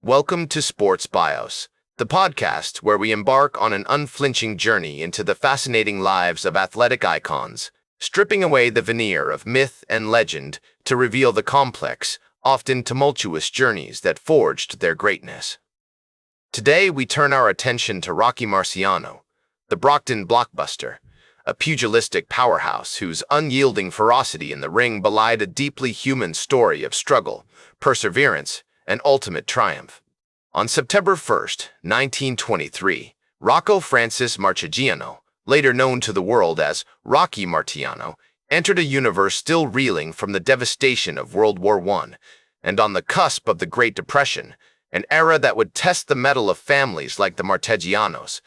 Welcome to Sports Bios, the podcast where we embark on an unflinching journey into the fascinating lives of athletic icons, stripping away the veneer of myth and legend to reveal the complex, often tumultuous journeys that forged their greatness. Today, we turn our attention to Rocky Marciano, the Brockton blockbuster, a pugilistic powerhouse whose unyielding ferocity in the ring belied a deeply human story of struggle, perseverance, and ultimate triumph. On September 1st, 1923, Rocco Francis Marciano, later known to the world as Rocky Marciano, entered a universe still reeling from the devastation of World War I, and on the cusp of the Great Depression, an era that would test the mettle of families like the Marcianos.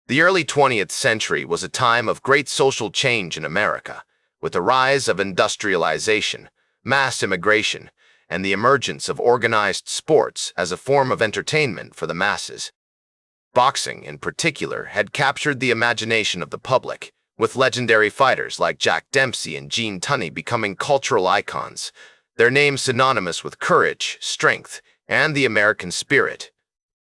The early 20th century was a time of great social change in America, with the rise of industrialization, mass immigration, and the emergence of organized sports as a form of entertainment for the masses. Boxing, in particular, had captured the imagination of the public, with legendary fighters like Jack Dempsey and Gene Tunney becoming cultural icons, their names synonymous with courage, strength, and the American spirit.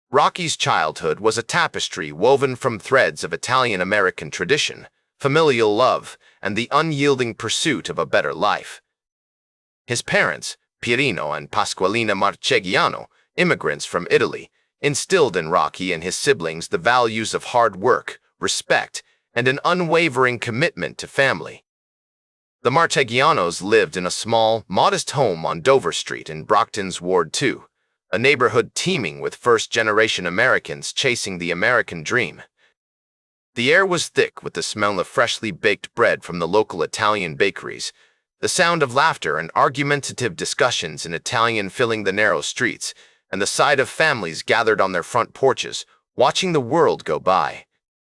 Rocky's childhood was a tapestry woven from threads of Italian-American tradition, familial love, and the unyielding pursuit of a better life. His parents, Pierino and Pasqualina Marciano, immigrants from Italy, instilled in Rocky and his siblings the values of hard work, respect, and an unwavering commitment to family. The Marcianos lived in a small, modest home on Dover Street in Brockton's Ward 2, a neighborhood teeming with first-generation Americans chasing the American dream. The air was thick with the smell of freshly baked bread from the local Italian bakeries, the sound of laughter and argumentative discussions in Italian filling the narrow streets, and the sight of families gathered on their front porches, watching the world go by.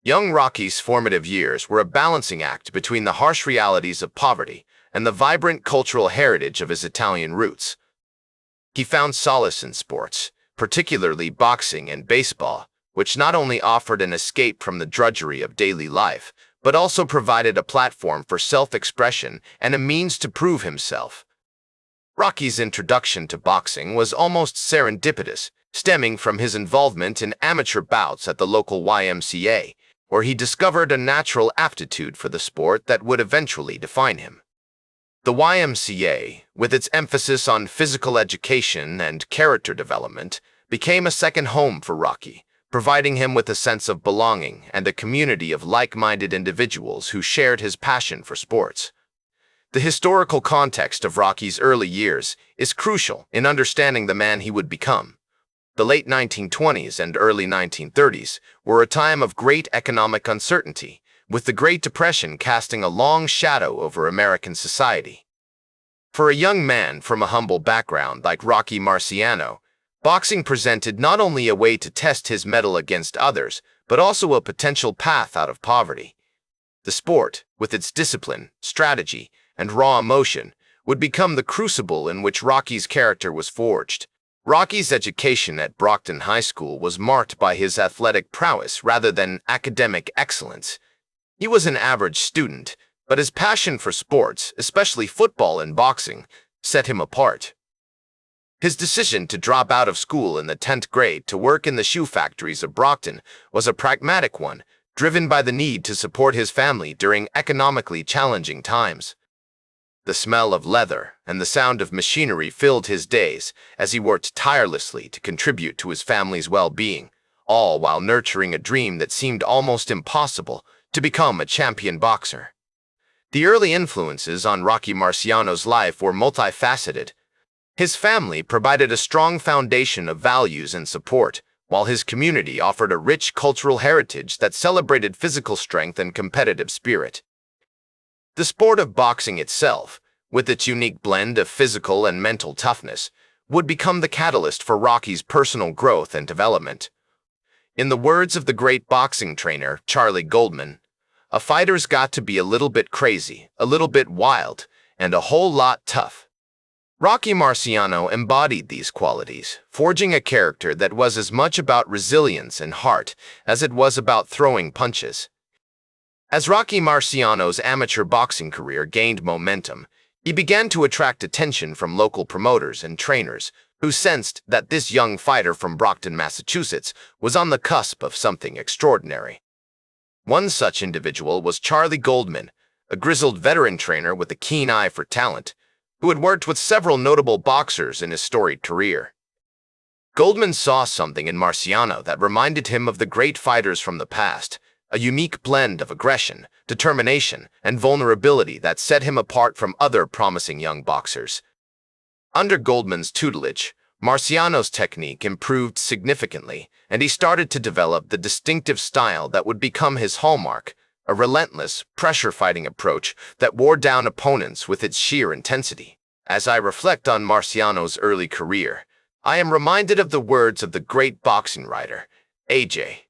Young Rocky's formative years were a balancing act between the harsh realities of poverty and the vibrant cultural heritage of his Italian roots. He found solace in sports, particularly boxing and baseball, which not only offered an escape from the drudgery of daily life, but also provided a platform for self-expression and a means to prove himself. Rocky's introduction to boxing was almost serendipitous, stemming from his involvement in amateur bouts at the local YMCA, where he discovered a natural aptitude for the sport that would eventually define him. The YMCA, with its emphasis on physical education and character development, became a second home for Rocky, providing him with a sense of belonging and a community of like-minded individuals who shared his passion for sports. The historical context of Rocky's early years is crucial in understanding the man he would become. The late 1920s and early 1930s were a time of great economic uncertainty, with the Great Depression casting a long shadow over American society. For a young man from a humble background like Rocky Marciano, boxing presented not only a way to test his mettle against others, but also a potential path out of poverty. The sport, with its discipline, strategy, and raw emotion, would become the crucible in which Rocky's character was forged. Rocky's education at Brockton High School was marked by his athletic prowess rather than academic excellence. He was an average student, but his passion for sports, especially football and boxing, set him apart. His decision to drop out of school in the 10th grade to work in the shoe factories of Brockton was a pragmatic one, driven by the need to support his family during economically challenging times. The smell of leather and the sound of machinery filled his days as he worked tirelessly to contribute to his family's well-being, all while nurturing a dream that seemed almost impossible: to become a champion boxer. The early influences on Rocky Marciano's life were multifaceted. His family provided a strong foundation of values and support, while his community offered a rich cultural heritage that celebrated physical strength and competitive spirit. The sport of boxing itself, with its unique blend of physical and mental toughness, would become the catalyst for Rocky's personal growth and development. In the words of the great boxing trainer, Charlie Goldman, "A fighter's got to be a little bit crazy, a little bit wild, and a whole lot tough." Rocky Marciano embodied these qualities, forging a character that was as much about resilience and heart as it was about throwing punches. As Rocky Marciano's amateur boxing career gained momentum, he began to attract attention from local promoters and trainers who sensed that this young fighter from Brockton, Massachusetts, was on the cusp of something extraordinary. One such individual was Charlie Goldman, a grizzled veteran trainer with a keen eye for talent, who had worked with several notable boxers in his storied career. Goldman saw something in Marciano that reminded him of the great fighters from the past, a unique blend of aggression, determination, and vulnerability that set him apart from other promising young boxers. Under Goldman's tutelage, Marciano's technique improved significantly, and he started to develop the distinctive style that would become his hallmark, a relentless, pressure-fighting approach that wore down opponents with its sheer intensity. As I reflect on Marciano's early career, I am reminded of the words of the great boxing writer, A.J.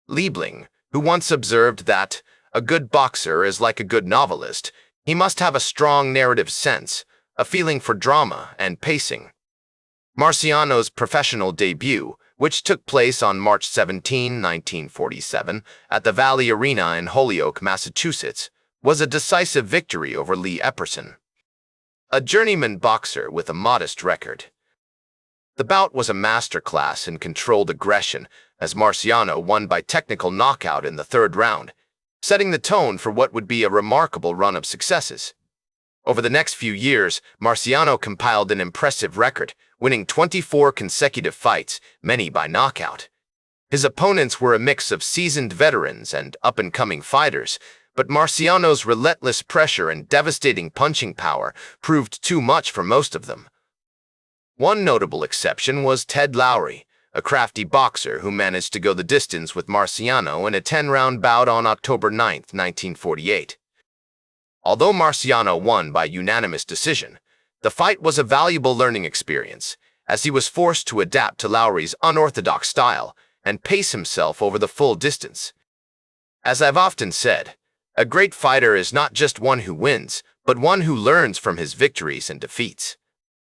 Liebling, who once observed that a good boxer is like a good novelist. He must have a strong narrative sense, a feeling for drama and pacing. Marciano's professional debut, which took place on March 17, 1947, at the Valley Arena in Holyoke, Massachusetts, was a decisive victory over Lee Epperson, a journeyman boxer with a modest record. The bout was a masterclass in controlled aggression, as Marciano won by technical knockout in the third round, setting the tone for what would be a remarkable run of successes. Over the next few years, Marciano compiled an impressive record, winning 24 consecutive fights, many by knockout. His opponents were a mix of seasoned veterans and up-and-coming fighters, but Marciano's relentless pressure and devastating punching power proved too much for most of them. One notable exception was Ted Lowry, a crafty boxer who managed to go the distance with Marciano in a 10-round bout on October 9, 1948. Although Marciano won by unanimous decision, the fight was a valuable learning experience, as he was forced to adapt to Lowry's unorthodox style and pace himself over the full distance. As I've often said, a great fighter is not just one who wins, but one who learns from his victories and defeats.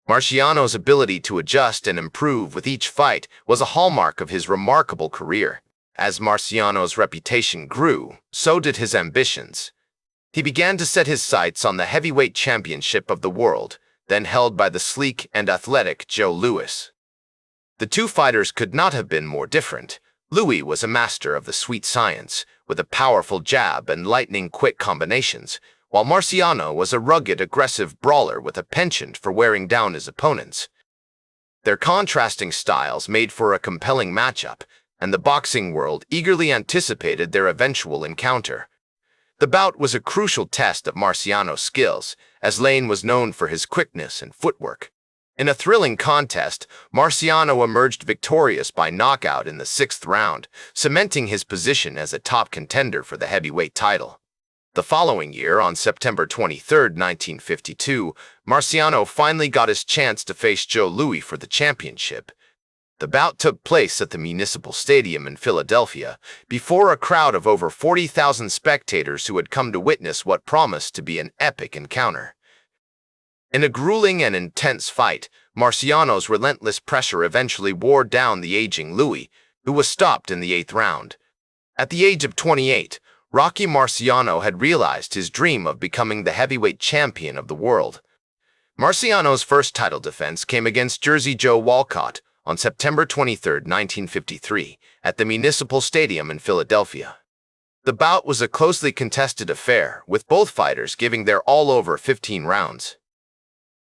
Marciano's ability to adjust and improve with each fight was a hallmark of his remarkable career. As Marciano's reputation grew, so did his ambitions. He began to set his sights on the heavyweight championship of the world, then held by the sleek and athletic Joe Louis. The two fighters could not have been more different. Louis was a master of the sweet science, with a powerful jab and lightning-quick combinations, while Marciano was a rugged, aggressive brawler with a penchant for wearing down his opponents. Their contrasting styles made for a compelling matchup, and the boxing world eagerly anticipated their eventual encounter. The bout was a crucial test of Marciano's skills, as Lane was known for his quickness and footwork. In a thrilling contest, Marciano emerged victorious by knockout in the sixth round, cementing his position as a top contender for the heavyweight title. The following year, on September 23, 1952, Marciano finally got his chance to face Joe Louis for the championship. The bout took place at the Municipal Stadium in Philadelphia, before a crowd of over 40,000 spectators who had come to witness what promised to be an epic encounter. In a grueling and intense fight, Marciano's relentless pressure eventually wore down the aging Louis, who was stopped in the eighth round. At the age of 28, Rocky Marciano had realized his dream of becoming the heavyweight champion of the world. Marciano's first title defense came against Jersey Joe Walcott on September 23, 1953, at the Municipal Stadium in Philadelphia. The bout was a closely contested affair, with both fighters giving their all over 15 rounds.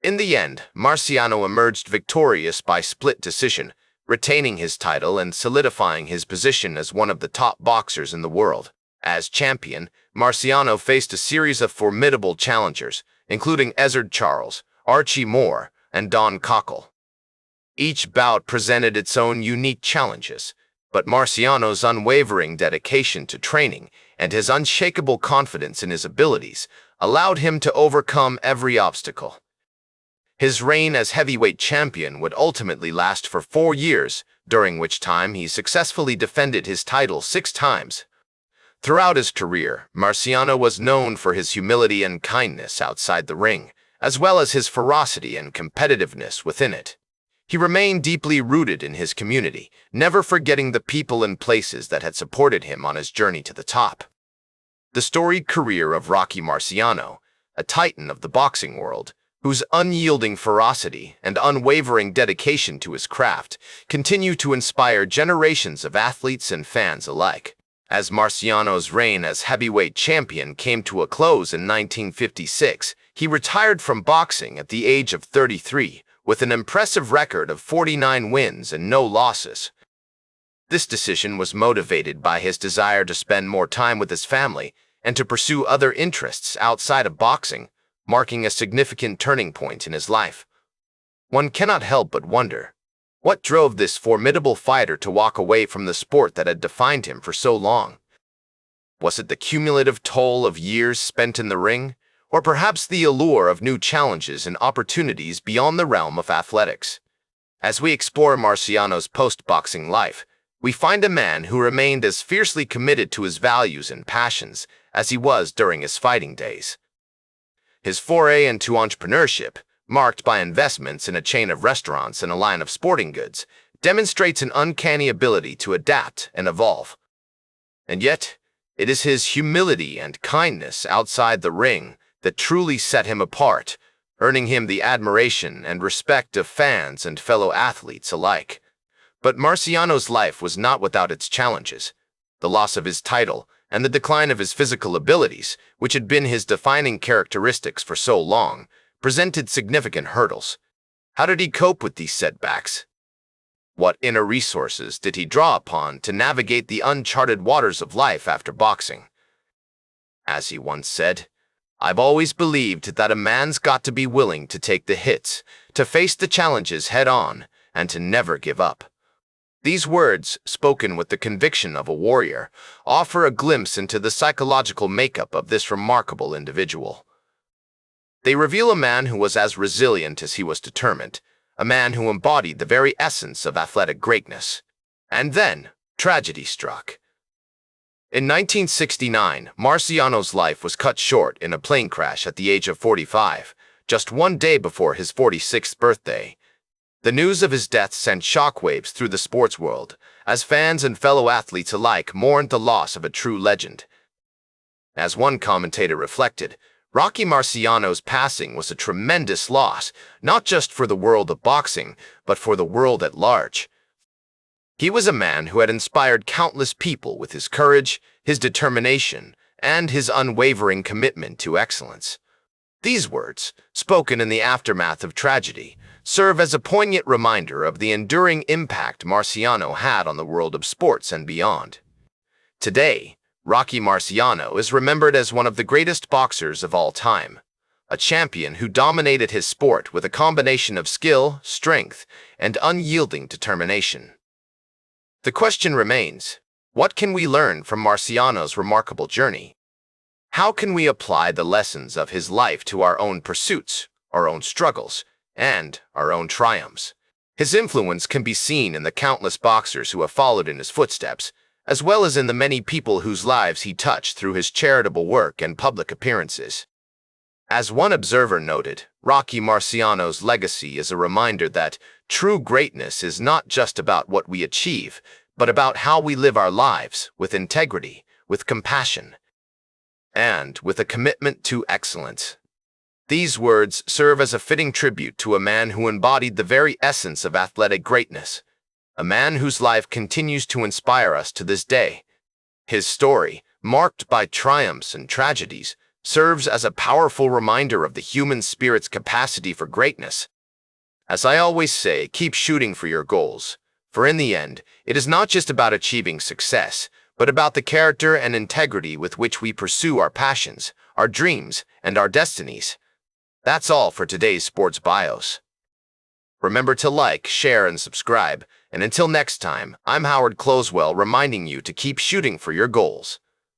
In the end, Marciano emerged victorious by split decision, retaining his title and solidifying his position as one of the top boxers in the world. As champion, Marciano faced a series of formidable challengers, including Ezzard Charles, Archie Moore, and Don Cockle. Each bout presented its own unique challenges, but Marciano's unwavering dedication to training and his unshakable confidence in his abilities allowed him to overcome every obstacle. His reign as heavyweight champion would ultimately last for 4 years, during which time he successfully defended his title 6 times. Throughout his career, Marciano was known for his humility and kindness outside the ring, as well as his ferocity and competitiveness within it. He remained deeply rooted in his community, never forgetting the people and places that had supported him on his journey to the top. The storied career of Rocky Marciano, a titan of the boxing world, whose unyielding ferocity and unwavering dedication to his craft continue to inspire generations of athletes and fans alike. As Marciano's reign as heavyweight champion came to a close in 1956, he retired from boxing at the age of 33, with an impressive record of 49 wins and no losses. This decision was motivated by his desire to spend more time with his family and to pursue other interests outside of boxing, marking a significant turning point in his life. One cannot help but wonder, what drove this formidable fighter to walk away from the sport that had defined him for so long? Was it the cumulative toll of years spent in the ring, or perhaps the allure of new challenges and opportunities beyond the realm of athletics? As we explore Marciano's post-boxing life, we find a man who remained as fiercely committed to his values and passions as he was during his fighting days. His foray into entrepreneurship, marked by investments in a chain of restaurants and a line of sporting goods, demonstrates an uncanny ability to adapt and evolve. And yet, it is his humility and kindness outside the ring that truly set him apart, earning him the admiration and respect of fans and fellow athletes alike. But Marciano's life was not without its challenges. The loss of his title and the decline of his physical abilities, which had been his defining characteristics for so long, presented significant hurdles. How did he cope with these setbacks? What inner resources did he draw upon to navigate the uncharted waters of life after boxing? As he once said, "I've always believed that a man's got to be willing to take the hits, to face the challenges head-on, and to never give up." These words, spoken with the conviction of a warrior, offer a glimpse into the psychological makeup of this remarkable individual. They reveal a man who was as resilient as he was determined, a man who embodied the very essence of athletic greatness. And then, tragedy struck. In 1969, Marciano's life was cut short in a plane crash at the age of 45, just one day before his 46th birthday. The news of his death sent shockwaves through the sports world, as fans and fellow athletes alike mourned the loss of a true legend. As one commentator reflected, Rocky Marciano's passing was a tremendous loss, not just for the world of boxing, but for the world at large. He was a man who had inspired countless people with his courage, his determination, and his unwavering commitment to excellence. These words, spoken in the aftermath of tragedy, serve as a poignant reminder of the enduring impact Marciano had on the world of sports and beyond. Today, Rocky Marciano is remembered as one of the greatest boxers of all time, a champion who dominated his sport with a combination of skill, strength, and unyielding determination. The question remains, what can we learn from Marciano's remarkable journey? How can we apply the lessons of his life to our own pursuits, our own struggles, and our own triumphs? His influence can be seen in the countless boxers who have followed in his footsteps, as well as in the many people whose lives he touched through his charitable work and public appearances. As one observer noted, Rocky Marciano's legacy is a reminder that true greatness is not just about what we achieve, but about how we live our lives with integrity, with compassion, and with a commitment to excellence. These words serve as a fitting tribute to a man who embodied the very essence of athletic greatness, a man whose life continues to inspire us to this day. His story, marked by triumphs and tragedies, serves as a powerful reminder of the human spirit's capacity for greatness. As I always say, keep shooting for your goals, for in the end, it is not just about achieving success, but about the character and integrity with which we pursue our passions, our dreams, and our destinies. That's all for today's Sports Bios. Remember to like, share, and subscribe, and until next time, I'm Howard Closewell reminding you to keep shooting for your goals.